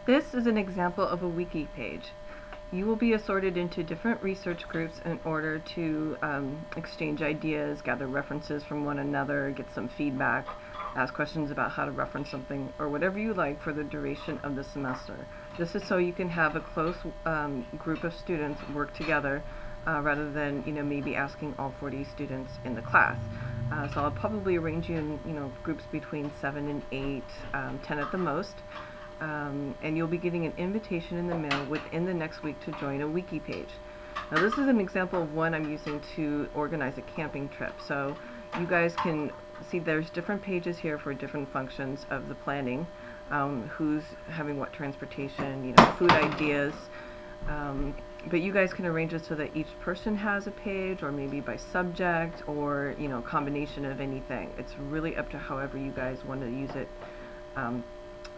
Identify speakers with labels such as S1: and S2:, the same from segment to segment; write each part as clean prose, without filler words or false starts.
S1: This is an example of a wiki page. You will be assorted into different research groups in order to exchange ideas, gather references from one another, get some feedback, ask questions about how to reference something, or whatever you like for the duration of the semester. This is so you can have a close group of students work together rather than maybe asking all 40 students in the class. So I'll probably arrange you in groups between 7 and 8, 10 at the most. And you'll be getting an invitation in the mail within the next week to join a wiki page. Now this is an example of one I'm using to organize a camping trip. So you guys can see there's different pages here for different functions of the planning. Who's having what transportation, food ideas. But you guys can arrange it so that each person has a page, or maybe by subject, or a combination of anything. It's really up to however you guys want to use it.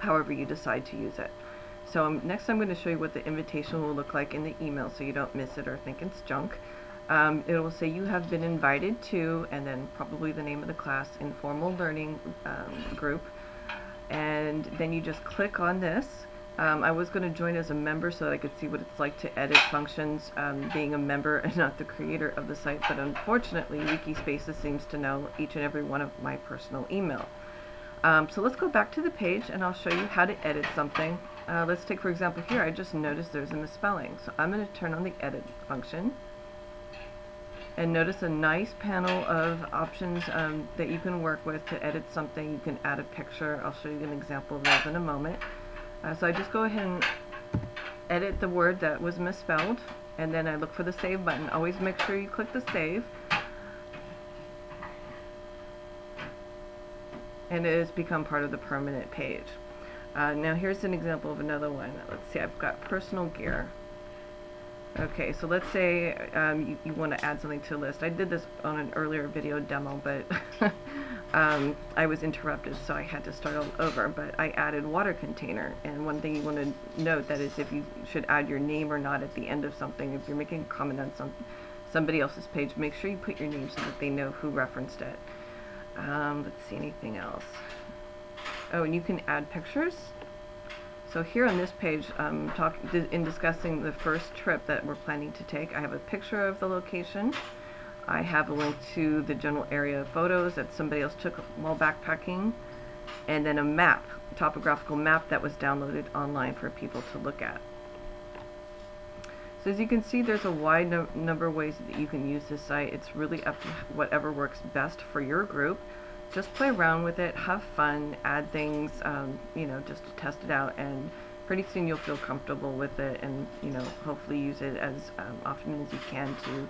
S1: However you decide to use it. So next I'm going to show you what the invitation will look like in the email so you don't miss it or think it's junk. It will say you have been invited to, and then probably the name of the class, Informal Learning Group. And then you just click on this. I was going to join as a member so that I could see what it's like to edit functions being a member and not the creator of the site, but unfortunately Wikispaces seems to know each and every one of my personal email. So let's go back to the page and I'll show you how to edit something. Let's take, for example, here I just noticed there's a misspelling. So I'm going to turn on the edit function and notice a nice panel of options that you can work with to edit something. You can add a picture. I'll show you an example of those in a moment. So I just go ahead and edit the word that was misspelled, and then I look for the save button. Always make sure you click the save. And it has become part of the permanent page. Now here's an example of another one. Let's see, I've got personal gear. Okay, so let's say you want to add something to a list. I did this on an earlier video demo, but I was interrupted, so I had to start all over. But I added water container, and one thing you want to note that is if you should add your name or not at the end of something. If you're making a comment on somebody else's page, make sure you put your name so that they know who referenced it. Let's see, anything else. Oh, and you can add pictures. So here on this page, in discussing the first trip that we're planning to take, I have a picture of the location. I have a link to the general area photos that somebody else took while backpacking, and then a map, a topographical map that was downloaded online for people to look at. So as you can see, there's a wide number of ways that you can use this site. It's really up to whatever works best for your group. Just play around with it, have fun, add things, just to test it out, and pretty soon you'll feel comfortable with it, and hopefully use it as often as you can to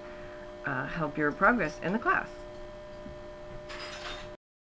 S1: help your progress in the class.